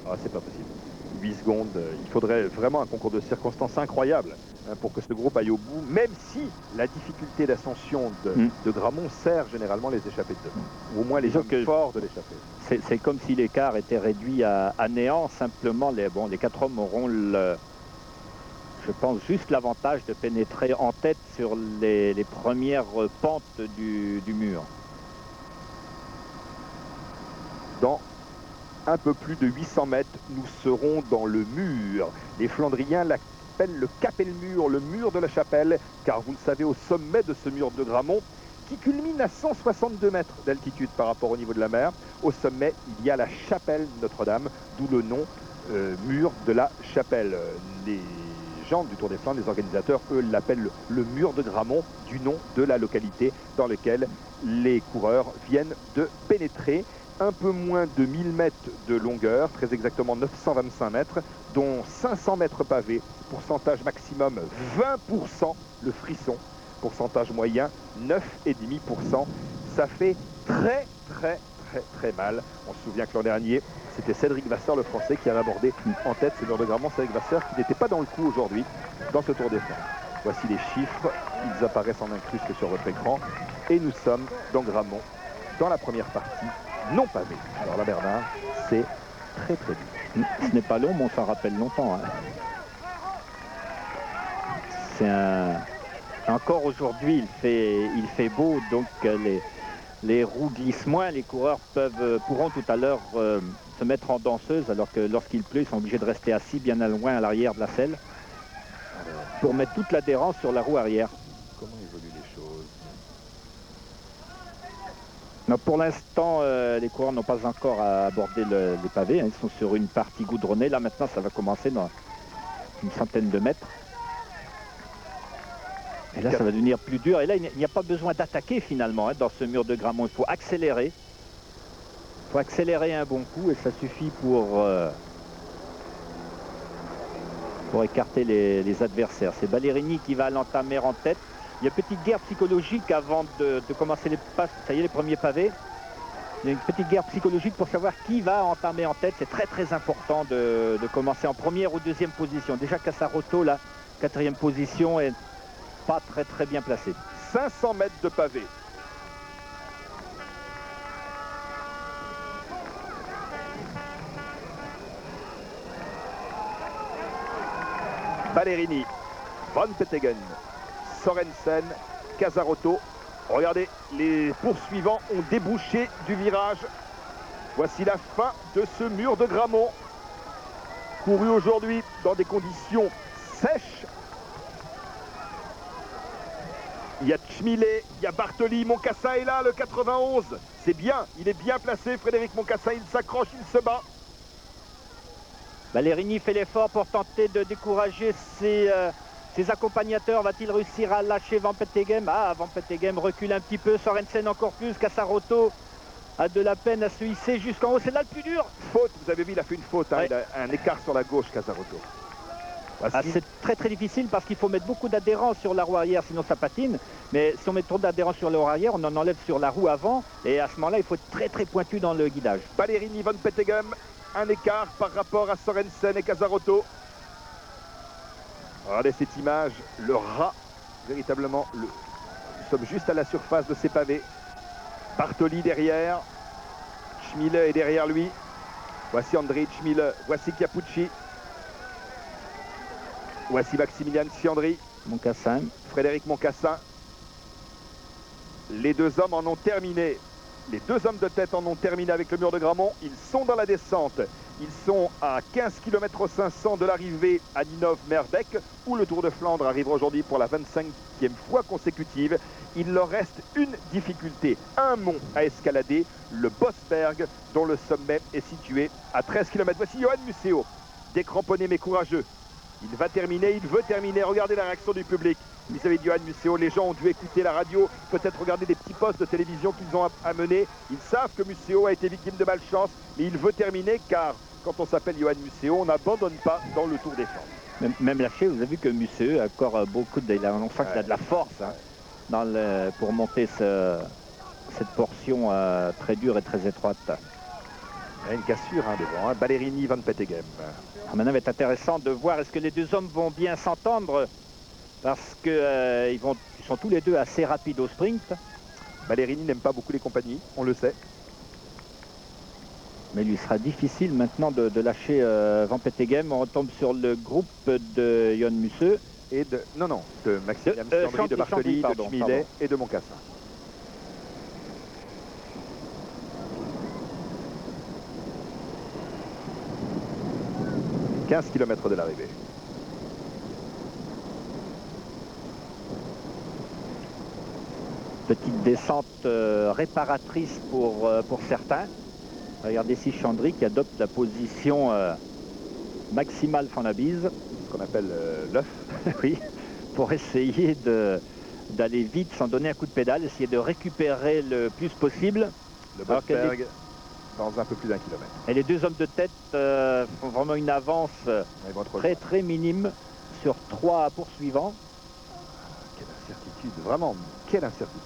Ah, c'est pas possible. 8 secondes, il faudrait vraiment un concours de circonstances incroyable hein, pour que ce groupe aille au bout, même si la difficulté d'ascension de Gramont sert généralement les échappés de devant, ou au moins les Disons hommes que forts de l'échappée. c'est comme si l'écart était réduit à néant. Simplement, les 4 hommes auront, je pense, juste l'avantage de pénétrer en tête sur les premières pentes du mur. Dans un peu plus de 800 mètres, nous serons dans le mur. Les Flandriens l'appellent le Capelmur, le mur de la chapelle, car vous le savez, au sommet de ce mur de Gramont, qui culmine à 162 mètres d'altitude par rapport au niveau de la mer, au sommet, il y a la chapelle Notre-Dame, d'où le nom mur de la chapelle. Les gens du Tour des Flandres, les organisateurs, eux, l'appellent le mur de Gramont, du nom de la localité dans laquelle les coureurs viennent de pénétrer. Un peu moins de 1000 mètres de longueur, très exactement 925 mètres, dont 500 mètres pavés, pourcentage maximum 20%, le frisson, pourcentage moyen 9,5%. Ça fait très mal. On se souvient que l'an dernier, c'était Cédric Vasseur, le Français, qui avait abordé en tête ce mur de Gramont. Cédric Vasseur qui n'était pas dans le coup aujourd'hui dans ce Tour des Flandres. Voici les chiffres, ils apparaissent en incruste sur votre écran. Et nous sommes dans Gramont, dans la première partie, non pavé. Alors là, Bernard, c'est très dur. Ce n'est pas long, mais on s'en rappelle longtemps. Hein. Encore aujourd'hui, il fait beau, donc les roues glissent moins. Les coureurs pourront tout à l'heure se mettre en danseuse, alors que lorsqu'il pleut, ils sont obligés de rester assis bien loin à l'arrière de la selle pour mettre toute l'adhérence sur la roue arrière. Comment évoluent les choses? Non, pour l'instant, les coureurs n'ont pas encore abordé les pavés. Hein. Ils sont sur une partie goudronnée. Là, maintenant, ça va commencer dans une centaine de mètres. Et là, ça va devenir plus dur. Et là, il n'y a pas besoin d'attaquer finalement hein, dans ce mur de Gramont. Il faut accélérer. Il faut accélérer un bon coup et ça suffit pour écarter les adversaires. C'est Ballerini qui va l'entamer en tête. Il y a une petite guerre psychologique avant de commencer les passes. Ça y est, les premiers pavés. Il y a une petite guerre psychologique pour savoir qui va entamer en tête. C'est très important de commencer en première ou deuxième position. Déjà Cassaroto, la 4e position, est pas très bien placé. 500 mètres de pavé. Ballerini, Van Petegem, Sorensen, Cassaroto. Regardez, les poursuivants ont débouché du virage. Voici la fin de ce mur de Gramont. Couru aujourd'hui dans des conditions sèches. Il y a Tchmilé, il y a Bartoli, Moncassin est là, le 91. C'est bien, il est bien placé, Frédéric Moncassin, il s'accroche, il se bat. Ballerini fait l'effort pour tenter de décourager ses accompagnateurs. Va-t-il réussir à lâcher Van Petegem? Ah, Van Petegem recule un petit peu, Sorensen encore plus, Cassaroto a de la peine à se hisser jusqu'en haut. C'est là le plus dur. Faute, vous avez vu, il a fait une faute, hein. Ouais. Il a un écart sur la gauche, Cassaroto. Ah, c'est très difficile parce qu'il faut mettre beaucoup d'adhérence sur la roue arrière, sinon ça patine. Mais si on met trop d'adhérence sur la roue arrière, on en enlève sur la roue avant. Et à ce moment-là, il faut être très pointu dans le guidage. Ballerini, Van Petegem, un écart par rapport à Sorensen et Cassaroto. Regardez cette image, le rat, véritablement, nous sommes juste à la surface de ces pavés. Bartoli derrière, Tchmile est derrière lui. Voici André Tchmile, voici Chiappucci. Voici Maximilian Siandri. Moncassin. Frédéric Moncassin. Les deux hommes en ont terminé. Les deux hommes de tête en ont terminé avec le mur de Gramont. Ils sont dans la descente. Ils sont à 15 km 500 de l'arrivée à Ninove-Merbeke, où le Tour de Flandre arrive aujourd'hui pour la 25e fois consécutive. Il leur reste une difficulté, un mont à escalader, le Bosberg, dont le sommet est situé à 13 km. Voici Johan Museeuw, décramponné mais courageux. Il va terminer, il veut terminer. Regardez la réaction du public vis-à-vis de Johan Museeuw. Les gens ont dû écouter la radio, peut-être regarder des petits postes de télévision qu'ils ont amenés. Ils savent que Museeuw a été victime de malchance, mais il veut terminer car quand on s'appelle Johan Museeuw, on n'abandonne pas dans le Tour des Flandres. Même lâché, vous avez vu que Museeuw a encore beaucoup de... On sent qu'il a de la force hein, pour monter cette portion très dure et très étroite. Il y a une cassure devant, Ballerini, Van Petegem. Maintenant, il va être intéressant de voir est-ce que les deux hommes vont bien s'entendre parce que ils sont tous les deux assez rapides au sprint. Ballerini n'aime pas beaucoup les compagnies, on le sait. Mais il lui sera difficile maintenant de lâcher Van Petegem. On retombe sur le groupe de Yon Musseux. Et de, non, de Maximilien Sandry, de Bartoli, de Schmilet et de Moncassin. 15 km de l'arrivée. Petite descente réparatrice pour certains. Regardez ici Chandry qui adopte la position maximale Fanabise. Ce qu'on appelle l'œuf. Oui, pour essayer d'aller vite sans donner un coup de pédale, essayer de récupérer le plus possible. Le Bosberg dans un peu plus d'1 kilomètre. Et les deux hommes de tête font vraiment une avance très minime sur 3 poursuivants. Quelle incertitude, vraiment, quelle incertitude.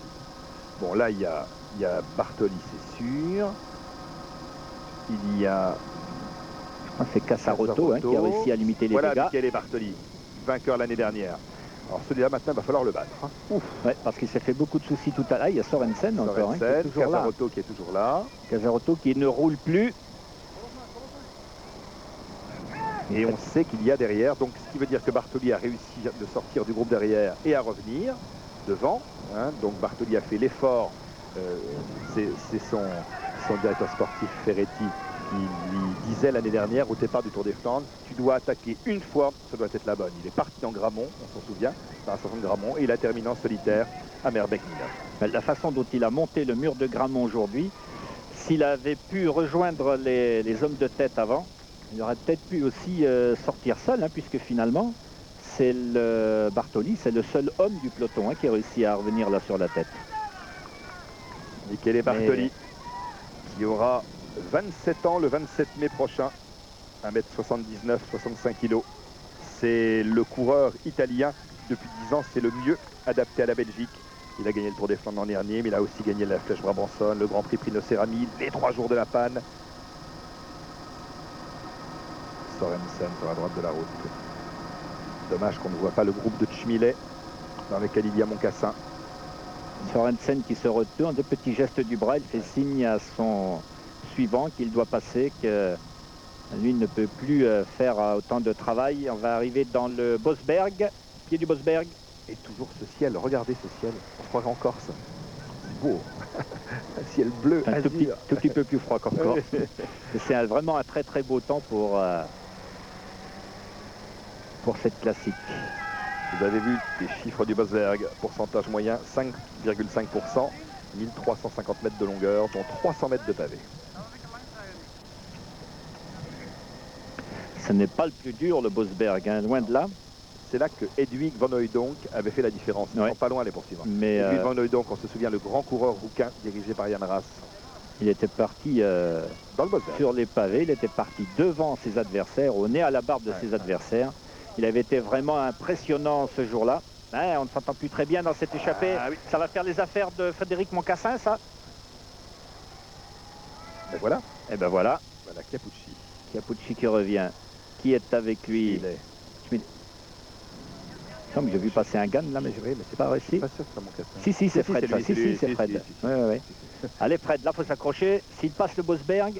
Bon, là, il y a Bartoli, c'est sûr. Il y a... C'est Casarotto qui a réussi à limiter les dégâts. Voilà Michele Bartoli, vainqueur l'année dernière. Alors celui-là, maintenant, il va falloir le battre. Ouf. Ouais, parce qu'il s'est fait beaucoup de soucis tout à l'heure. Il y a Sorensen encore, qui est toujours Casarotto là. qui est toujours là. Casarotto qui ne roule plus. Et on sait qu'il y a derrière, donc ce qui veut dire que Bartoli a réussi de sortir du groupe derrière et à revenir devant. Donc Bartoli a fait l'effort. C'est son directeur sportif Ferretti qui lui disait l'année dernière au départ du Tour des Flandres, tu dois attaquer une fois, ça doit être la bonne. Il est parti dans Grammont, on s'en souvient, dans la station de Grammont, et il a terminé en solitaire à Merbeck-Minot. La façon dont il a monté le mur de Grammont aujourd'hui, s'il avait pu rejoindre les hommes de tête avant, il aurait peut-être pu aussi sortir seul, puisque finalement, c'est le Bartoli, c'est le seul homme du peloton qui a réussi à revenir là sur la tête. Michele Bartoli, qui aura 27 ans le 27 mai prochain, 1m79, 65 kg. C'est le coureur italien depuis 10 ans, c'est le mieux adapté à la Belgique. Il a gagné le Tour des Flandres l'an dernier, mais il a aussi gagné la Flèche Brabançonne, le Grand Prix Prix Nocéramide, les 3 jours de la panne. Sorensen sur la droite de la route. Dommage qu'on ne voit pas le groupe de Schmilet dans lequel il y a Moncassin. Sorensen qui se retourne, de petits gestes du bras, il fait signe à son suivant qu'il doit passer, que lui ne peut plus faire autant de travail. On va arriver dans le Bosberg, pied du Bosberg. Et toujours ce ciel, regardez ce ciel, on se croirait en Corse. C'est beau, un ciel bleu, un tout petit peu plus froid qu'en Corse. C'est vraiment un très beau temps pour cette classique. Vous avez vu les chiffres du Bosberg, pourcentage moyen 5,5%, 1350 mètres de longueur, dont 300 mètres de pavé. Ce n'est pas le plus dur, le Bosberg, loin de là. C'est là que Hedwig van Hooijdonk avait fait la différence. Ils sont pas loin les poursuivants. Mais Hedwig van Hooijdonk, on se souvient, le grand coureur rouquin dirigé par Jan Raas. Il était parti dans le Bosberg, sur les pavés, il était parti devant ses adversaires, au nez à la barbe de ses adversaires. Il avait été vraiment impressionnant ce jour-là. On ne s'entend plus très bien dans cette échappée. Oui. Ça va faire les affaires de Frédéric Moncassin, ça. Et voilà. Et ben voilà. Voilà Chiappucci. Chiappucci qui revient. Qui est avec lui? Comme j'ai vu passer un Gann là, mais c'est pas réussi. Pas sûr que c'est Moncassin. Si, c'est Fred. Si, c'est Fred. Oui. Allez, Fred, là, il faut s'accrocher. S'il passe le Bosberg,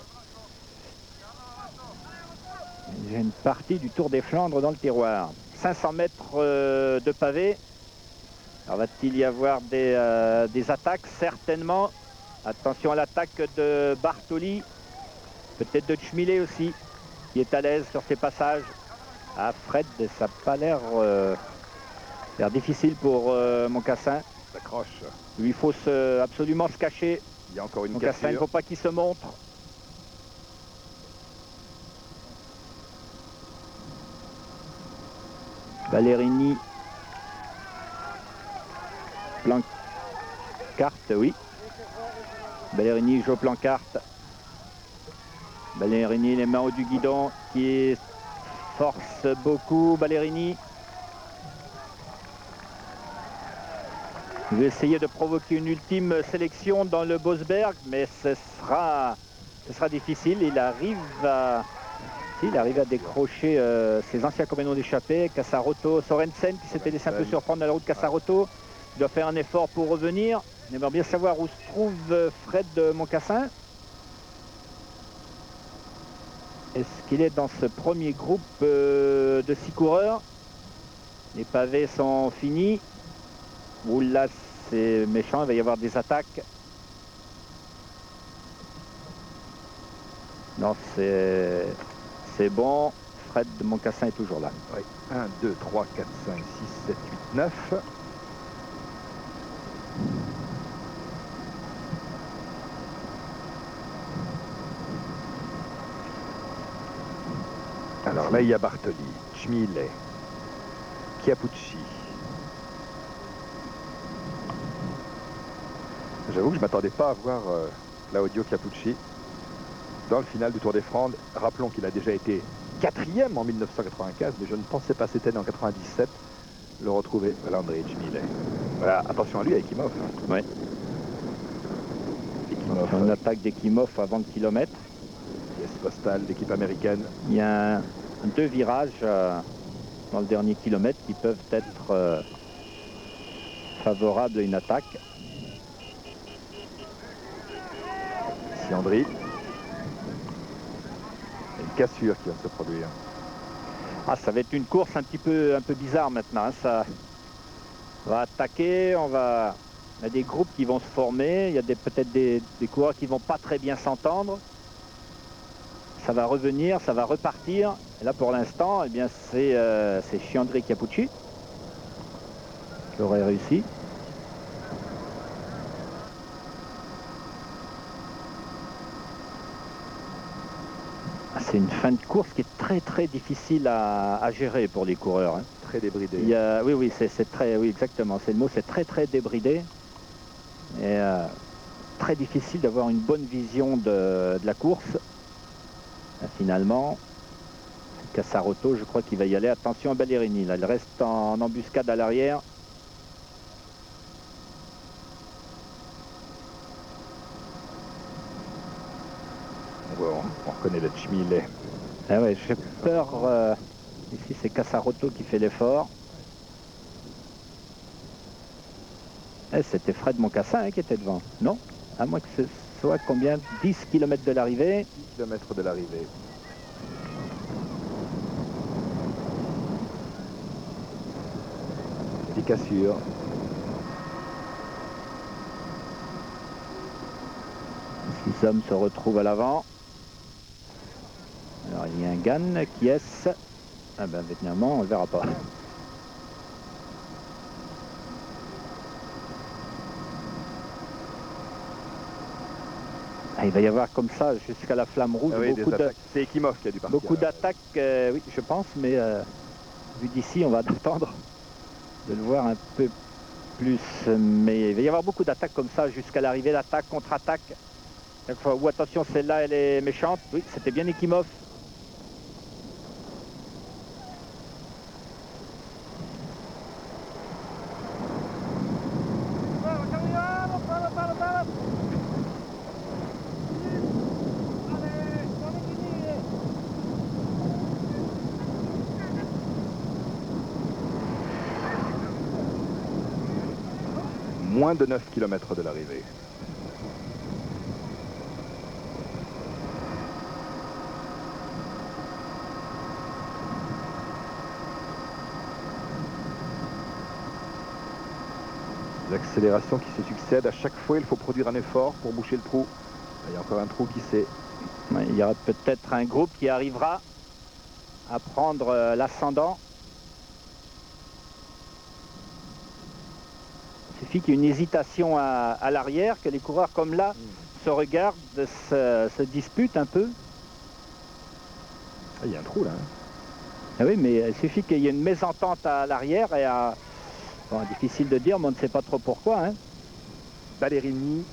j'ai une partie du Tour des Flandres dans le tiroir. 500 mètres de pavé. Alors va-t-il y avoir des attaques? Certainement. Attention à l'attaque de Bartoli. Peut-être de Schmilet aussi, qui est à l'aise sur ses passages. Ah, Fred, ça n'a pas l'air difficile pour Moncassin. S'accroche. Il faut absolument se cacher. Il y a encore une Moncassin, cassure. il ne faut pas qu'il se montre. Ballerini. Plancarte, oui. Ballerini joue Plancarte. Ballerini, les mains au du guidon, qui force beaucoup. Ballerini. Je vais essayer de provoquer une ultime sélection dans le Bosberg, mais ce sera ce sera difficile. Il arrive à décrocher ses anciens compagnons d'échappée, Cassaroto, Sorensen qui s'était laissé un peu surprendre à la route. Cassaroto, il doit faire un effort pour revenir. On aimerait bien savoir où se trouve Fred Moncassin. Est-ce qu'il est dans ce premier groupe de 6 coureurs? Les pavés sont finis. Oula, c'est méchant, il va y avoir des attaques. Non, c'est bon. Fred Moncassin est toujours là. Oui. 1, 2, 3, 4, 5, 6, 7, 8, 9. Alors là, il y a Bartoli, Schmillet, Chiappucci. J'avoue que je ne m'attendais pas à voir Claudio Chiappucci dans le final du Tour des Flandres. Rappelons qu'il a déjà été 4e en 1995, mais je ne pensais pas cette année en 97 le retrouver. Voilà André Schmillet. Voilà, attention à lui avec Ekimov. Oui. Une attaque d'Ekimov avant le kilomètre. Pièce postale d'équipe américaine. Il y a 2 virages dans le dernier kilomètre qui peuvent être favorables à une attaque. Ici André. Une cassure qui va se produire. Ah, ça va être une course un peu bizarre maintenant. Hein. Ça va attaquer, il y a des groupes qui vont se former, il y a peut-être des coureurs qui vont pas très bien s'entendre. Ça va revenir, ça va repartir. Et là pour l'instant, eh bien c'est Chiandri Chiappucci qui aurait réussi. C'est une fin de course qui est très difficile à gérer pour les coureurs. Hein. Très débridé. Oui, c'est très, oui, exactement, c'est le mot, c'est très débridé. Et très difficile d'avoir une bonne vision de la course. Là, finalement, Cassaroto, je crois qu'il va y aller. Attention à Ballerini, là, il reste en embuscade à l'arrière. On reconnaît le Schmillet. Ah ouais, j'ai peur. Ici, c'est Cassaroto qui fait l'effort. C'était Fred Moncassin hein, qui était devant, non? À moins que ce soit combien? 10 km de l'arrivée. 10 km de l'arrivée. Des cassures. Les hommes se retrouvent à l'avant. Alors il y a un Gann qui est. Ah ben évidemment on ne le verra pas. Ah, il va y avoir comme ça jusqu'à la flamme rouge. Ah oui, c'est Ekimov qui a dû partir. Beaucoup d'attaques, oui je pense, mais vu d'ici on va attendre de le voir un peu plus. Mais il va y avoir beaucoup d'attaques comme ça jusqu'à l'arrivée, d'attaque, contre-attaque. Ou attention, celle-là elle est méchante. Oui, c'était bien Ekimov. Moins de 9 km de l'arrivée. L'accélération qui se succède, à chaque fois il faut produire un effort pour boucher le trou. Il y a encore un trou qui s'est... Il y aura peut-être un groupe qui arrivera à prendre l'ascendant. Il suffit qu'il y ait une hésitation à l'arrière, que les coureurs comme là se regardent, se disputent un peu. Ah, il y a un trou là. Hein. Ah oui, mais il suffit qu'il y ait une mésentente à l'arrière et bon, difficile de dire, mais on ne sait pas trop pourquoi. Hein. Ballerini,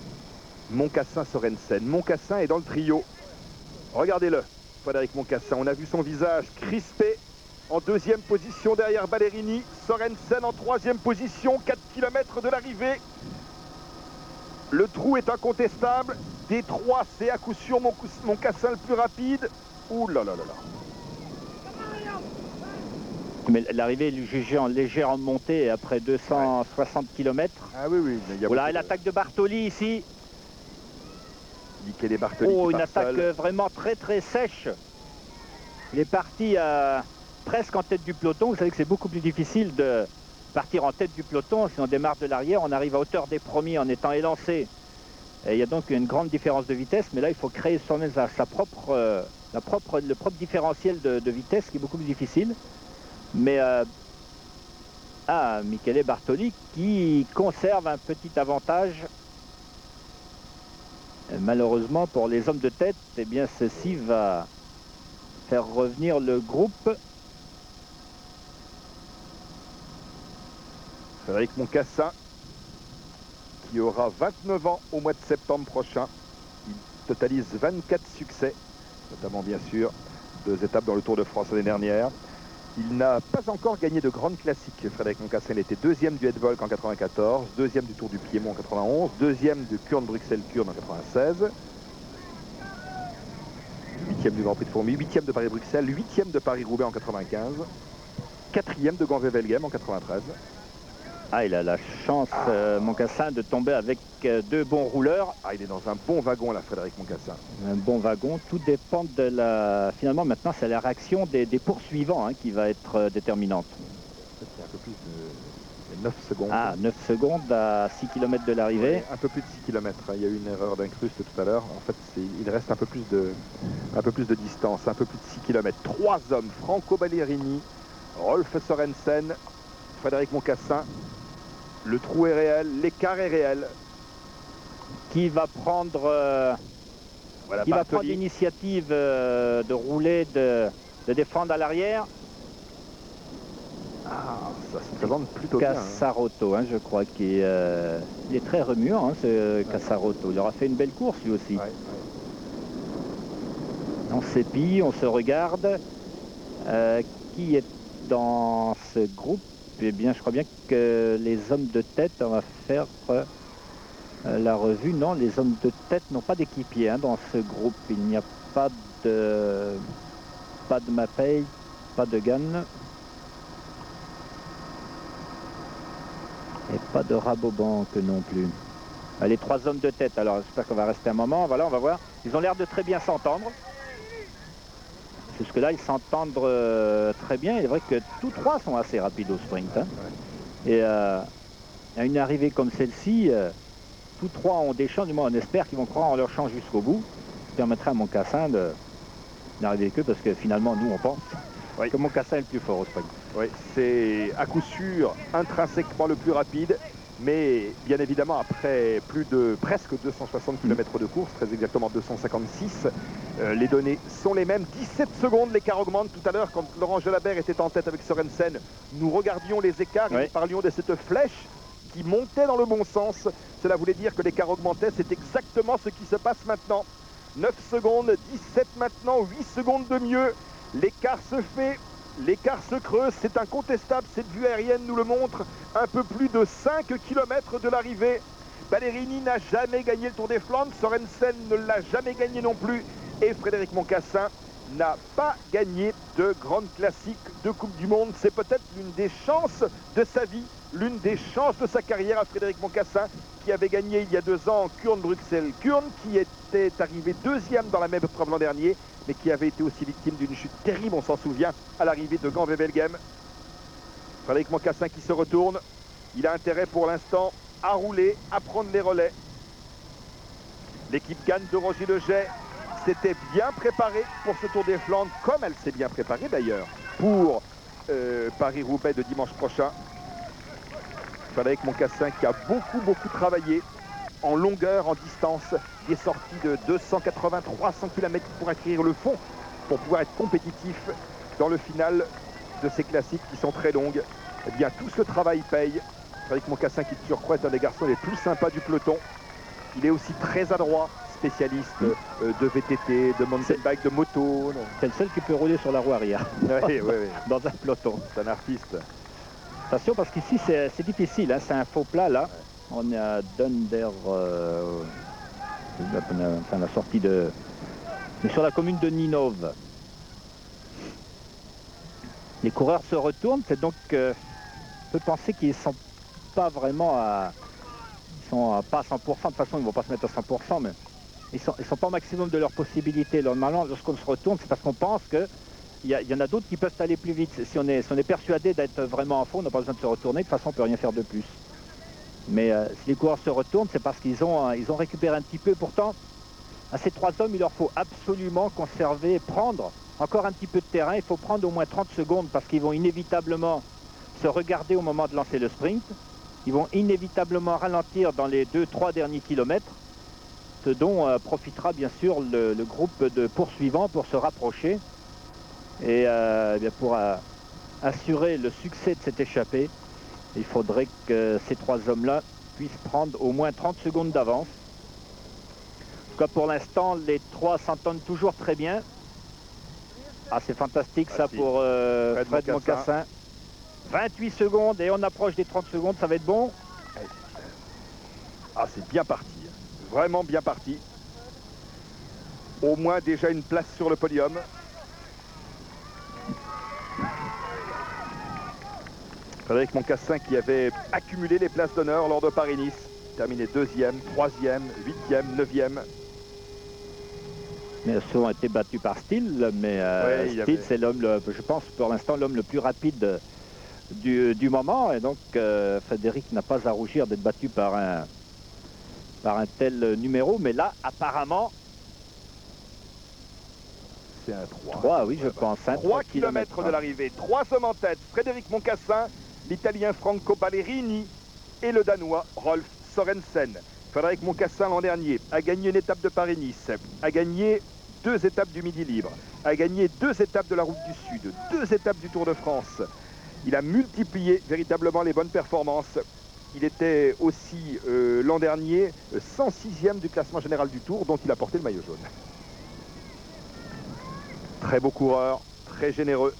Moncassin, Sorensen. Moncassin est dans le trio. Regardez-le, Frédéric Moncassin. On a vu son visage crispé. En deuxième position derrière Ballerini. Sorensen en troisième position. 4 km de l'arrivée. Le trou est incontestable. Des trois, c'est à coup sûr Moncassin le plus rapide. Ouh là là là là. Mais l'arrivée est jugée en légère montée après 260 km. Ah oui, oui. Il y a voilà, et l'attaque de Bartoli ici. Michele Bartoli. Oh, une attaque vraiment très très sèche. Il est parti presque en tête du peloton. Vous savez que c'est beaucoup plus difficile de partir en tête du peloton. Si on démarre de l'arrière, on arrive à hauteur des premiers en étant élancé. Et il y a donc une grande différence de vitesse. Mais là, il faut créer soi-même le propre différentiel de vitesse qui est beaucoup plus difficile. Mais Michele Bartoli qui conserve un petit avantage. Et malheureusement pour les hommes de tête, eh bien ceci va faire revenir le groupe. Frédéric Moncassin qui aura 29 ans au mois de septembre prochain. Il totalise 24 succès, notamment bien sûr 2 étapes dans le Tour de France l'année dernière. Il n'a pas encore gagné de grandes classiques. Frédéric Moncassin, il était 2e du Hedvolk en 94, 2e du Tour du Piémont en 91, 2e de Kurn-Bruxelles-Kurn en 96, 8e du Grand Prix de Fourmies, 8e de Paris-Bruxelles, 8e de Paris-Roubaix en 95, 4e de Gand-Wevelgem en 93. Ah, il a la chance, Moncassin, de tomber avec 2 bons rouleurs. Ah, il est dans un bon wagon là, Frédéric Moncassin. Un bon wagon. Tout dépend de la... Finalement, maintenant, c'est la réaction des poursuivants qui va être déterminante. C'est un peu plus de 9 secondes. Ah, 9 secondes à 6 km de l'arrivée. Ouais, un peu plus de 6 km. Il y a eu une erreur d'incruste tout à l'heure. En fait, il reste un peu plus de distance, un peu plus de 6 km. 3 hommes, Franco Ballerini, Rolf Sørensen, Frédéric Moncassin. Le trou est réel, l'écart est réel. Qui va prendre, l'initiative de rouler, de défendre à l'arrière? Ah, ça se présente plutôt bien. Cassarotto, je crois qu'il est très remuant, ce Cassarotto. Il aura fait une belle course lui aussi. Ouais. On s'épie, on se regarde. Qui est dans ce groupe? Eh bien, je crois bien que les hommes de tête, on va faire la revue. Non, les hommes de tête n'ont pas d'équipier dans ce groupe. Il n'y a pas de Mapei, pas de Gann. Et pas de Rabobank non plus. Les 3 hommes de tête, alors j'espère qu'on va rester un moment. Voilà, on va voir. Ils ont l'air de très bien s'entendre. Jusque-là, ils s'entendent très bien. Il est vrai que tous 3 sont assez rapides au sprint. Et à une arrivée comme celle-ci, tous 3 ont des chances. Du moins, on espère qu'ils vont croire en leur chance jusqu'au bout. Ça permettra à Moncassin d'arriver avec eux parce que finalement, nous, on pense que Moncassin est le plus fort au sprint. Oui, c'est à coup sûr intrinsèquement le plus rapide. Mais bien évidemment, après plus de presque 260 km de course, très exactement 256, les données sont les mêmes. 17 secondes, l'écart augmente. Tout à l'heure, quand Laurent Jalabert était en tête avec Sørensen, nous regardions les écarts et nous parlions de cette flèche qui montait dans le bon sens. Cela voulait dire que l'écart augmentait. C'est exactement ce qui se passe maintenant. 9 secondes, 17 maintenant, 8 secondes de mieux. L'écart se fait. L'écart se creuse, c'est incontestable, cette vue aérienne nous le montre, un peu plus de 5 km de l'arrivée. Ballerini n'a jamais gagné le Tour des Flandres, Sørensen ne l'a jamais gagné non plus, et Frédéric Moncassin n'a pas gagné de grande classique de Coupe du Monde. C'est peut-être l'une des chances de sa vie, l'une des chances de sa carrière à Frédéric Moncassin, qui avait gagné il y a 2 ans Kurn-Bruxelles-Kurn, qui était arrivé 2e dans la même épreuve l'an dernier, mais qui avait été aussi victime d'une chute terrible, on s'en souvient, à l'arrivée de Gand-Wevelgem. Frédéric Moncassin qui se retourne. Il a intérêt pour l'instant à rouler, à prendre les relais. L'équipe Gann de Roger Leget s'était bien préparée pour ce Tour des Flandres, comme elle s'est bien préparée d'ailleurs pour Paris-Roubaix de dimanche prochain. Frédéric Moncassin qui a beaucoup travaillé en longueur, en distance, des sorties de 280-300 km pour acquérir le fond, pour pouvoir être compétitif dans le final de ces classiques qui sont très longues. Eh bien, tout ce travail paye. Frédéric Moncassin, qui de surcroît est un des garçons les plus sympas du peloton. Il est aussi très adroit, spécialiste de VTT, de mountain bike, de moto. C'est le seul qui peut rouler sur la roue arrière. Oui. Dans un peloton. C'est un artiste. Attention parce qu'ici c'est difficile, c'est un faux plat là. On est à Dunder, enfin la sortie de... Mais sur la commune de Ninove. Les coureurs se retournent, c'est donc... on peut penser qu'ils ne sont pas vraiment à... Ils sont pas à 100%, de toute façon ils ne vont pas se mettre à 100%, mais ils sont pas au maximum de leurs possibilités. Normalement, lorsqu'on se retourne, c'est parce qu'on pense que il y en a d'autres qui peuvent aller plus vite. Si on est persuadé d'être vraiment en fond, on n'a pas besoin de se retourner, de toute façon on ne peut rien faire de plus. Mais si les coureurs se retournent, c'est parce qu'ils ont récupéré un petit peu. Pourtant, à ces trois hommes, il leur faut absolument conserver, prendre encore un petit peu de terrain. Il faut prendre au moins 30 secondes parce qu'ils vont inévitablement se regarder au moment de lancer le sprint. Ils vont inévitablement ralentir dans les 2-3 derniers kilomètres, ce dont profitera bien sûr le groupe de poursuivants pour se rapprocher. Et bien pour assurer le succès de cette échappée, il faudrait que ces trois hommes-là puissent prendre au moins 30 secondes d'avance. En tout cas, pour l'instant, les trois s'entendent toujours très bien. Ah, c'est fantastique ça pour Fred Moncassin. 28 secondes et on approche des 30 secondes, ça va être bon. Ah, c'est bien parti. Vraiment bien parti. Au moins déjà une place sur le podium. Frédéric Moncassin qui avait accumulé les places d'honneur lors de Paris-Nice. Terminé 2e, 3e, 8e, 9e. Mais souvent été battu par Steele, mais Steele c'est l'homme, je pense pour l'instant l'homme le plus rapide du moment. Et donc Frédéric n'a pas à rougir d'être battu par un tel numéro. Mais là apparemment... C'est un 3. 3, oui, je pense. 3 km de l'arrivée. 3 hommes en tête. Frédéric Moncassin, l'Italien Franco Ballerini et le Danois Rolf Sørensen. Frédéric Moncassin, l'an dernier, a gagné une étape de Paris-Nice, a gagné 2 étapes du Midi Libre, a gagné 2 étapes de la Route du Sud, 2 étapes du Tour de France. Il a multiplié véritablement les bonnes performances. Il était aussi l'an dernier 106e du classement général du Tour, dont il a porté le maillot jaune. Très beau coureur, très généreux.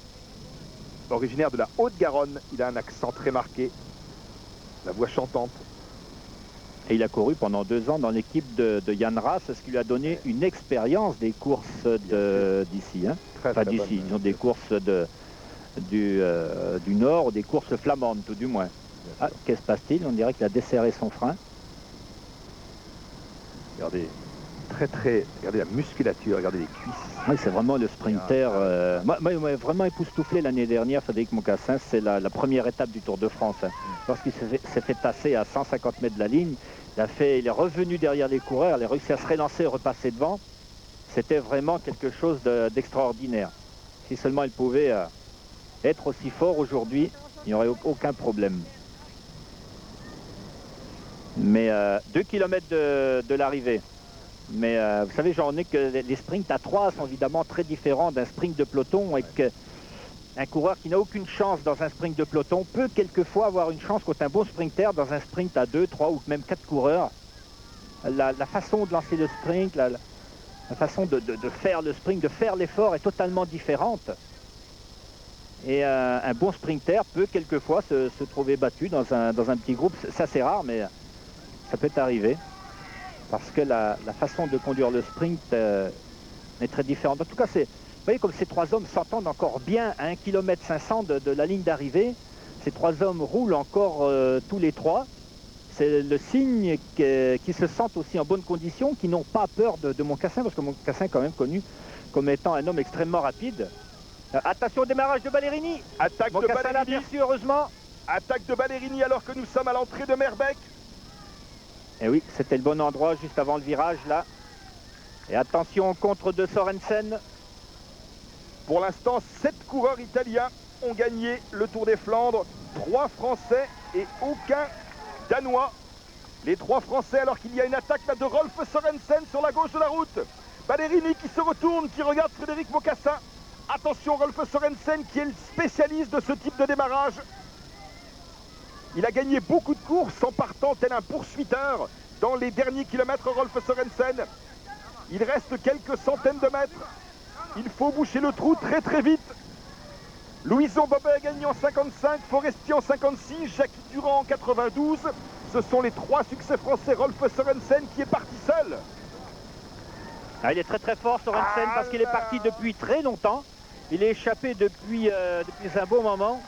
Originaire de la Haute-Garonne, il a un accent très marqué, la voix chantante. Et il a couru pendant 2 ans dans l'équipe de Yann Ras, ce qui lui a donné une expérience des courses d'ici. Hein. Enfin d'ici, ils ont des courses du Nord, des courses flamandes tout du moins. Ah, qu'est-ce qui se passe-t-il? On dirait qu'il a desserré son frein. Regardez, regardez la musculature, regardez les cuisses. Oui, c'est vraiment le sprinter. Moi, il m'a vraiment époustouflé l'année dernière, Frédéric Moncassin. C'est la première étape du Tour de France. Hein. Lorsqu'il s'est fait tasser à 150 mètres de la ligne, il est revenu derrière les coureurs, il a réussi à se relancer et repasser devant. C'était vraiment quelque chose d'extraordinaire. Si seulement il pouvait être aussi fort aujourd'hui, il n'y aurait aucun problème. Mais 2 km de l'arrivée. Mais vous savez, j'en ai que les sprints à 3 sont évidemment très différents d'un sprint de peloton et qu'un coureur qui n'a aucune chance dans un sprint de peloton peut quelquefois avoir une chance contre un bon sprinter dans un sprint à 2, 3 ou même 4 coureurs. La façon de lancer le sprint, la façon de faire le sprint, de faire l'effort est totalement différente. Et un bon sprinter peut quelquefois se trouver battu dans un petit groupe. Ça c'est rare, mais ça peut arriver. Parce que la façon de conduire le sprint est très différente. En tout cas, vous voyez comme ces trois hommes s'entendent encore bien à 1,5 km de la ligne d'arrivée. Ces trois hommes roulent encore tous les trois. C'est le signe qu'ils se sentent aussi en bonne condition, qu'ils n'ont pas peur de Moncassin, parce que Moncassin est quand même connu comme étant un homme extrêmement rapide. Attention au démarrage de Ballerini. Attaque Moncassin de Ballerini. l'a aperçu, heureusement. Attaque de Ballerini alors que nous sommes à l'entrée de Merbeck. Et oui, c'était le bon endroit juste avant le virage là. Et attention au contre de Sørensen. Pour l'instant, 7 coureurs italiens ont gagné le Tour des Flandres. 3 Français et aucun Danois. Les 3 Français alors qu'il y a une attaque là de Rolf Sørensen sur la gauche de la route. Ballerini qui se retourne, qui regarde Frédéric Moncassin. Attention Rolf Sørensen qui est le spécialiste de ce type de démarrage. Il a gagné beaucoup de courses en partant tel un poursuiteur dans les derniers kilomètres, Rolf Sørensen. Il reste quelques centaines de mètres. Il faut boucher le trou très très vite. Louison Bobet a gagné en 55, Forestier en 56, Jacques Durand en 92, ce sont les 3 succès français. Rolf Sørensen qui est parti seul. Ah, il est très très fort Sørensen parce qu'il est parti depuis très longtemps. Il est échappé depuis un beau moment.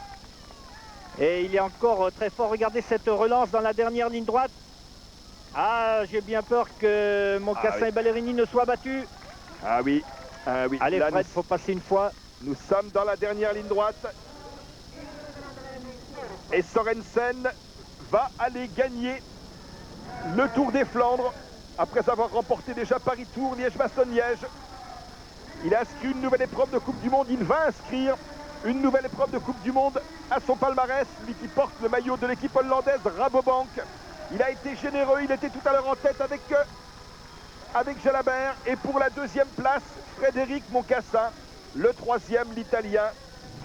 Et il est encore très fort. Regardez cette relance dans la dernière ligne droite. Ah, j'ai bien peur que Moncassin et Ballerini ne soient battus. Ah oui, oui. Allez Là, Fred, faut passer une fois. Nous sommes dans la dernière ligne droite. Et Sørensen va aller gagner le Tour des Flandres après avoir remporté déjà Paris-Tours, Liège-Bastogne-Liège. Il a inscrit une nouvelle épreuve de Coupe du Monde. Il va inscrire une nouvelle épreuve de Coupe du Monde à son palmarès. Lui qui porte le maillot de l'équipe hollandaise Rabobank. Il a été généreux. Il était tout à l'heure en tête avec Jalabert. Et pour la 2e place, Frédéric Moncassin. Le 3e, l'Italien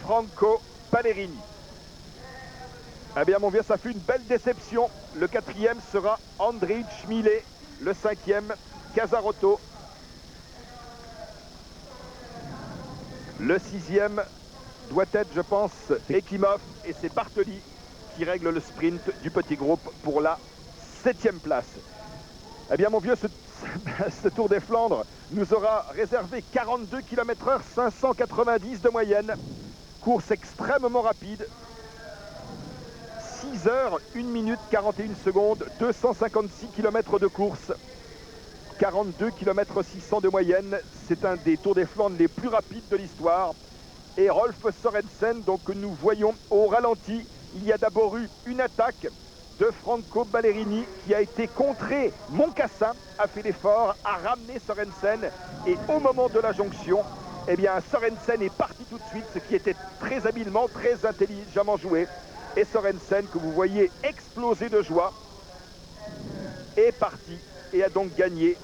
Franco Ballerini. Eh bien, mon vieux, ça fut une belle déception. Le 4e sera Andrej Schmilé. Le 5e, Casarotto. Le 6e doit être, je pense, Ekimov. Et c'est Bartoli qui règle le sprint du petit groupe pour la 7e place. Eh bien, mon vieux, ce Tour des Flandres nous aura réservé 42 km/h, 590 de moyenne. Course extrêmement rapide. 6 heures, 1 minute 41 secondes, 256 km de course. 42 km 600 de moyenne. C'est un des Tours des Flandres les plus rapides de l'histoire. Et Rolf Sørensen, donc nous voyons au ralenti, il y a d'abord eu une attaque de Franco Ballerini qui a été contré. Moncassin a fait l'effort, a ramené Sørensen. Et au moment de la jonction, eh bien Sørensen est parti tout de suite, ce qui était très habilement, très intelligemment joué. Et Sørensen, que vous voyez exploser de joie, est parti et a donc gagné.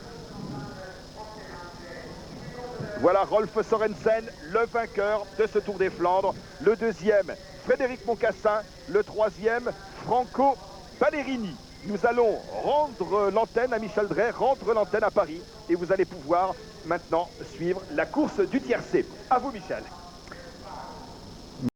Voilà Rolf Sørensen, le vainqueur de ce Tour des Flandres. Le 2e, Frédéric Moncassin. Le 3e, Franco Ballerini. Nous allons rendre l'antenne à Michel Drey, rendre l'antenne à Paris. Et vous allez pouvoir maintenant suivre la course du tiercé. À vous Michel.